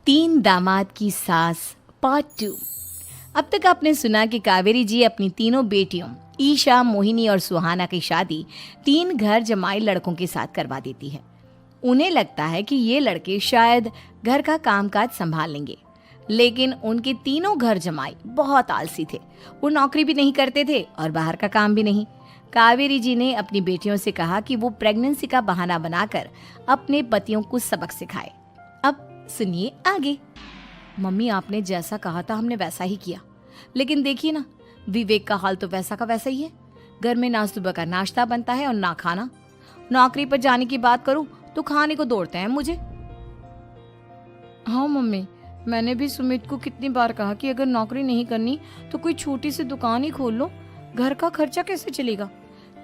तीन दामाद की सास पार्ट 2। अब तक आपने सुना कि कावेरी जी अपनी तीनों बेटियों ईशा, मोहिनी और सुहाना की शादी तीन घर जमाई लड़कों के साथ करवा देती है। उन्हें लगता है कि ये लड़के शायद घर का कामकाज संभाल लेंगे, लेकिन उनके तीनों घर जमाई बहुत आलसी थे। वो नौकरी भी नहीं करते थे और बाहर का काम भी नहीं। कावेरी जी ने अपनी बेटियों से कहा कि वो प्रेगनेंसी का बहाना बनाकर अपने पतियों को सबक सिखाए। अब सुनिए आगे। मम्मी, आपने जैसा कहा था हमने वैसा ही किया, लेकिन देखिए ना, विवेक का हाल तो वैसा का वैसा ही है। घर में ना सुबह का नाश्ता बनता है और ना खाना। नौकरी पर जाने की बात करूं तो खाने को दौड़ते हैं मुझे। हाँ मम्मी, मैंने भी सुमित को कितनी बार कहा कि अगर नौकरी नहीं करनी तो कोई छोटी सी दुकान ही खोल लो। घर का खर्चा कैसे चलेगा?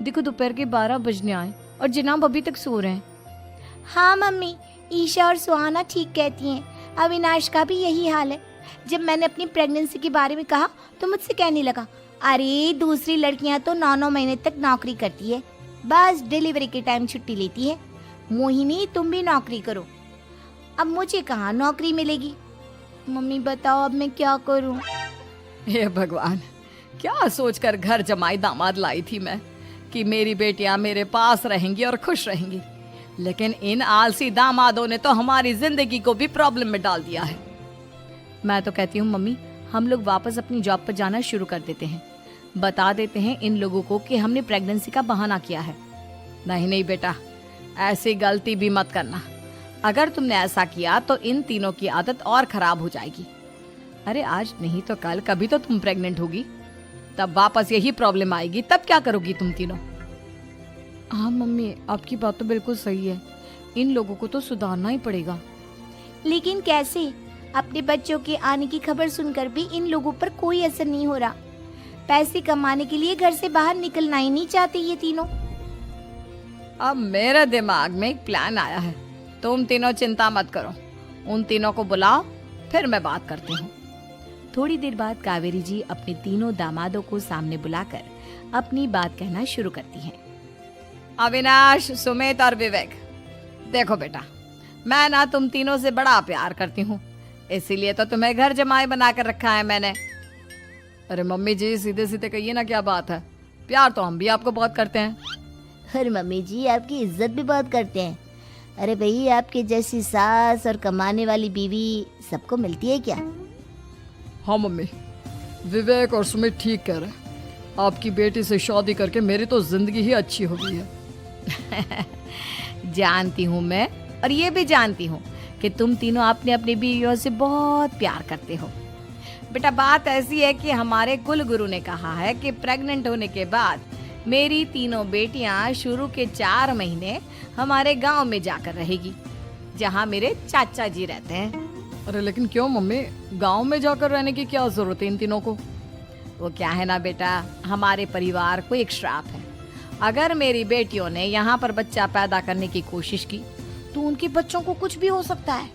देखो दोपहर के 12 बजने आए और जनाब अभी तक सो रहे हैं। हाँ मम्मी, ईशा और सुहाना ठीक कहती हैं। अविनाश का भी यही हाल है। जब मैंने अपनी प्रेगनेंसी के बारे में कहा तो मुझसे कहने लगा, अरे दूसरी लड़कियां तो 9-9 महीने तक नौकरी करती है, बस डिलीवरी के टाइम छुट्टी लेती है। मोहिनी, तुम भी नौकरी करो। अब मुझे कहाँ नौकरी मिलेगी? मम्मी बताओ अब मैं क्या करूँ? हे भगवान, क्या सोचकर घर जमाई दामाद लाई थी मैं कि मेरी बेटियां मेरे पास रहेंगी और खुश रहेंगी, लेकिन इन आलसी दामादों ने तो हमारी जिंदगी को भी प्रॉब्लम में डाल दिया है। मैं तो कहती हूँ मम्मी, हम लोग वापस अपनी जॉब पर जाना शुरू कर देते हैं। बता देते हैं इन लोगों को कि हमने प्रेगनेंसी का बहाना किया है। नहीं नहीं बेटा, ऐसी गलती भी मत करना। अगर तुमने ऐसा किया तो इन तीनों की आदत और खराब हो जाएगी। अरे आज नहीं तो कल कभी तो तुम प्रेग्नेंट होगी, तब वापस यही प्रॉब्लम आएगी। तब क्या करोगी तुम तीनों? हाँ मम्मी, आपकी बात तो बिल्कुल सही है। इन लोगों को तो सुधारना ही पड़ेगा। लेकिन कैसे? अपने बच्चों के आने की खबर सुनकर भी इन लोगों पर कोई असर नहीं हो रहा। पैसे कमाने के लिए घर से बाहर निकलना ही नहीं चाहते ये तीनों। अब मेरे दिमाग में एक प्लान आया है। तुम तीनों चिंता मत करो, उन तीनों को बुलाओ, फिर मैं बात करती हूँ। थोड़ी देर बाद कावेरी जी अपने तीनों दामादों को सामने बुलाकर अपनी बात कहना शुरू करती हैं। अविनाश, सुमित और विवेक, देखो बेटा, मैं ना तुम तीनों से बड़ा प्यार करती हूँ, इसीलिए तो तुम्हें घर जमाई बनाकर रखा है मैंने। अरे मम्मी जी, सीधे सीधे कहिए ना, क्या बात है? प्यार तो हम भी आपको बहुत करते हैं। अरे मम्मी जी, आपकी इज्जत भी बहुत करते हैं। अरे भाई, आपके जैसी सास और कमाने वाली बीवी सबको मिलती है क्या? हाँ मम्मी, विवेक और सुमित ठीक कह रहे हैं। आपकी बेटी से शादी करके मेरी तो जिंदगी ही अच्छी हो गई है। जानती हूँ मैं, और ये भी जानती हूँ कि तुम तीनों अपने अपनी बीवियों से बहुत प्यार करते हो। बेटा, बात ऐसी है कि हमारे कुल गुरु ने कहा है कि प्रेग्नेंट होने के बाद मेरी तीनों बेटियां शुरू के 4 महीने हमारे गांव में जाकर रहेगी, जहां मेरे चाचा जी रहते हैं। अरे लेकिन क्यों मम्मी, गांव में जाकर रहने की क्या जरूरत है इन तीनों को? वो क्या है ना बेटा, हमारे परिवार को एक श्राप है। अगर मेरी बेटियों ने यहाँ पर बच्चा पैदा करने की कोशिश की तो उनके बच्चों को कुछ भी हो सकता है।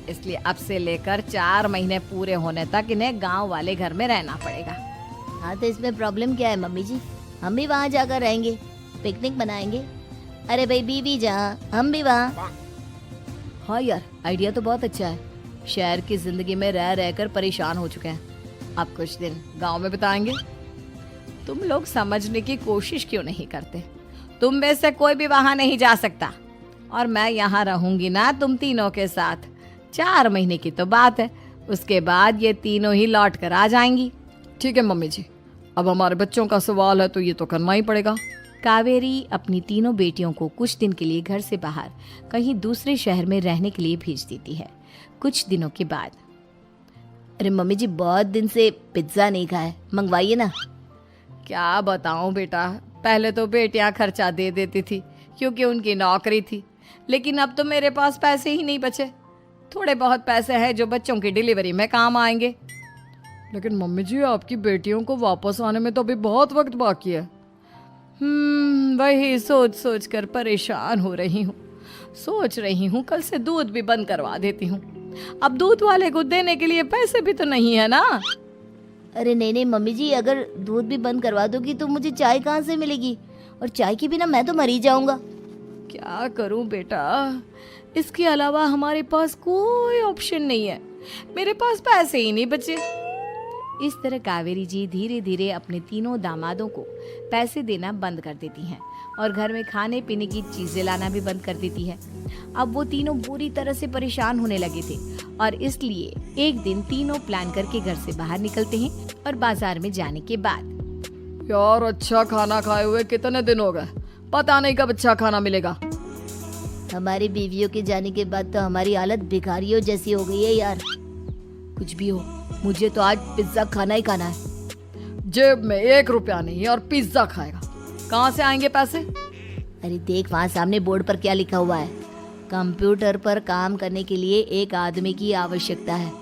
इसलिए अब से लेकर 4 महीने पूरे होने तक इन्हें गांव वाले घर में रहना पड़ेगा। हाँ तो इसमें प्रॉब्लम क्या है मम्मी जी? हम भी वहाँ जाकर रहेंगे, पिकनिक बनाएंगे। अरे भाई, बीवी जहाँ हम भी वहाँ। हाँ यार, आइडिया तो बहुत अच्छा है। शहर की जिंदगी में रह रहकर परेशान हो चुके हैं, अब कुछ दिन गांव में बिताएंगे। तुम लोग समझने की कोशिश क्यों नहीं करते? तुम में से कोई भी वहां नहीं जा सकता, और मैं यहाँ रहूंगी ना तुम तीनों के साथ। 4 महीने की तो बात है, उसके बाद ये तीनों ही लौट कर आ जाएंगी। ठीक है मम्मी जी, अब हमारे बच्चों का सवाल है तो ये तो करना ही पड़ेगा। कावेरी अपनी तीनों बेटियों को कुछ दिन के लिए घर से बाहर कहीं दूसरे शहर में रहने के लिए भेज देती है। कुछ दिनों के बाद, अरे मम्मी जी, बहुत दिन से पिज्जा नहीं खाया, मंगवाइए ना। क्या बताऊं बेटा, पहले तो बेटियां खर्चा दे देती थी क्योंकि उनकी नौकरी थी, लेकिन अब तो मेरे पास पैसे ही नहीं बचे। थोड़े बहुत पैसे हैं जो बच्चों की डिलीवरी में काम आएंगे। लेकिन मम्मी जी, आपकी बेटियों को वापस आने में तो अभी बहुत वक्त बाकी है। वही सोच सोच कर परेशान हो रही हूँ। सोच रही हूँ कल से दूध भी बंद करवा देती हूँ। अब दूध वाले को देने के लिए पैसे भी तो नहीं है ना। अरे नहीं नहीं मम्मी जी, अगर दूध भी बंद करवा दोगी तो मुझे चाय कहाँ से मिलेगी? और चाय के बिना मैं तो मर ही जाऊंगा। क्या करूं बेटा, इसके अलावा हमारे पास कोई ऑप्शन नहीं है, मेरे पास पैसे ही नहीं बचे। इस तरह कावेरी जी धीरे धीरे अपने तीनों दामादों को पैसे देना बंद कर देती हैं और घर में खाने पीने की चीजें लाना भी बंद कर देती है। अब वो तीनों बुरी तरह से परेशान होने लगे थे और इसलिए एक दिन तीनों प्लान करके घर से बाहर निकलते हैं और बाजार में जाने के बाद, यार अच्छा खाना खाए हुए कितने दिन हो गए, पता नहीं कब अच्छा खाना मिलेगा। हमारी बीवियों के जाने के बाद तो हमारी हालत भिखारियों जैसी हो गई है यार। कुछ भी हो, मुझे तो आज पिज्जा खाना ही खाना है। जेब में 1 रुपया नहीं और पिज्जा खाएगा, कहाँ से आएंगे पैसे? अरे देख वहाँ सामने बोर्ड पर क्या लिखा हुआ है, कंप्यूटर पर काम करने के लिए एक आदमी की आवश्यकता है।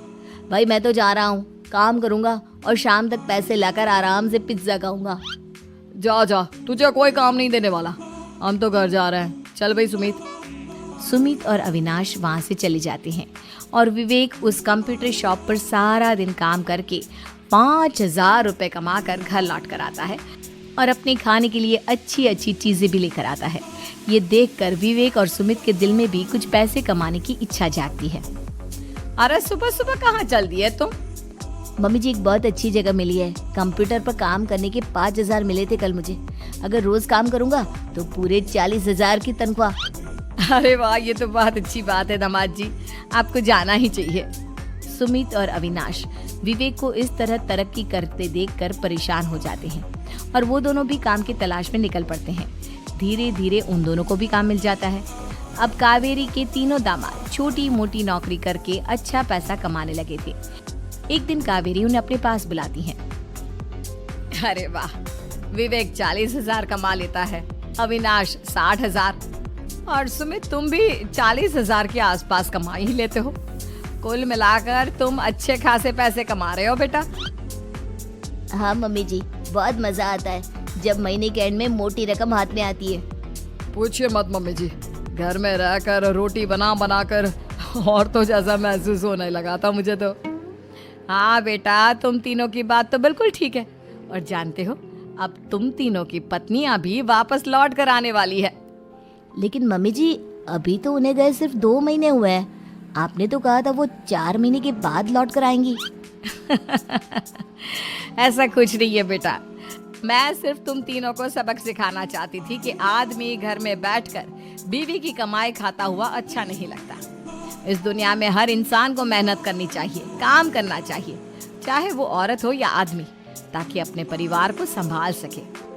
भाई मैं तो जा रहा हूँ, काम करूँगा और शाम तक पैसे लाकर आराम से पिज्जा खाऊंगा। जा जा, तुझे कोई काम नहीं देने वाला, हम तो घर जा रहे हैं। चल भाई सुमित। सुमित और अविनाश वहाँ से चले जाते हैं और विवेक उस कंप्यूटर शॉप पर सारा दिन काम करके 5,000 रुपए कमा कर घर लौट कर आता है और अपने खाने के लिए अच्छी अच्छी चीजें भी लेकर आता है। ये देखकर विवेक और सुमित के दिल में भी कुछ पैसे कमाने की इच्छा जागती है। अरे सुबह सुबह कहाँ चल दी है तुम? मम्मी जी एक बहुत अच्छी जगह मिली है, कंप्यूटर पर काम करने के 5,000 मिले थे कल मुझे। अगर रोज काम करूँगा तो पूरे 40,000 की तनख्वाह। अरे वाह, ये तो बहुत अच्छी बात है दामाद जी, आपको जाना ही चाहिए। सुमित और अविनाश विवेक को इस तरह तरक्की करते देखकर परेशान हो जाते हैं और वो दोनों भी काम की तलाश में निकल पड़ते हैं। धीरे धीरे उन दोनों को भी काम मिल जाता है। अब कावेरी के तीनों दामाद छोटी मोटी नौकरी करके अच्छा पैसा कमाने लगे थे। एक दिन कावेरी उन्हें अपने पास बुलाती है। अरे वाह, विवेक 40,000 कमा लेता है, अविनाश 60,000 और सुमित तुम भी 40,000 के आसपास कमा ही लेते हो। कुल मिलाकर तुम अच्छे खासे पैसे कमा रहे हो बेटा। हाँ मम्मी जी, बहुत मजा आता है जब महीने के एंड में मोटी रकम हाथ में आती है। पूछिए मत मम्मी जी, घर में रहकर रोटी बना बना कर और तो जैसा महसूस होने लगा था मुझे तो। हाँ बेटा, तुम तीनों की बात तो बिल्कुल ठीक है और जानते हो अब तुम तीनों की पत्नियां भी वापस लौट कर आने वाली है। लेकिन मम्मी जी अभी तो उन्हें गए सिर्फ 2 महीने हुए हैं, आपने तो कहा था वो 4 महीने के बाद लौट कर आएंगी। ऐसा कुछ नहीं है बेटा, मैं सिर्फ तुम तीनों को सबक सिखाना चाहती थी कि आदमी घर में बैठकर बीवी की कमाई खाता हुआ अच्छा नहीं लगता। इस दुनिया में हर इंसान को मेहनत करनी चाहिए, काम करना चाहिए, चाहे वो औरत हो या आदमी, ताकि अपने परिवार को संभाल सके।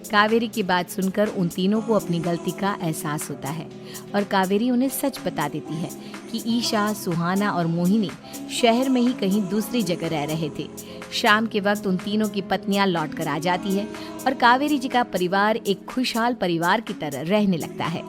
कावेरी की बात सुनकर उन तीनों को अपनी गलती का एहसास होता है और कावेरी उन्हें सच बता देती है कि ईशा, सुहाना और मोहिनी शहर में ही कहीं दूसरी जगह रह रहे थे। शाम के वक्त उन तीनों की पत्नियां लौट कर आ जाती है और कावेरी जी का परिवार एक खुशहाल परिवार की तरह रहने लगता है।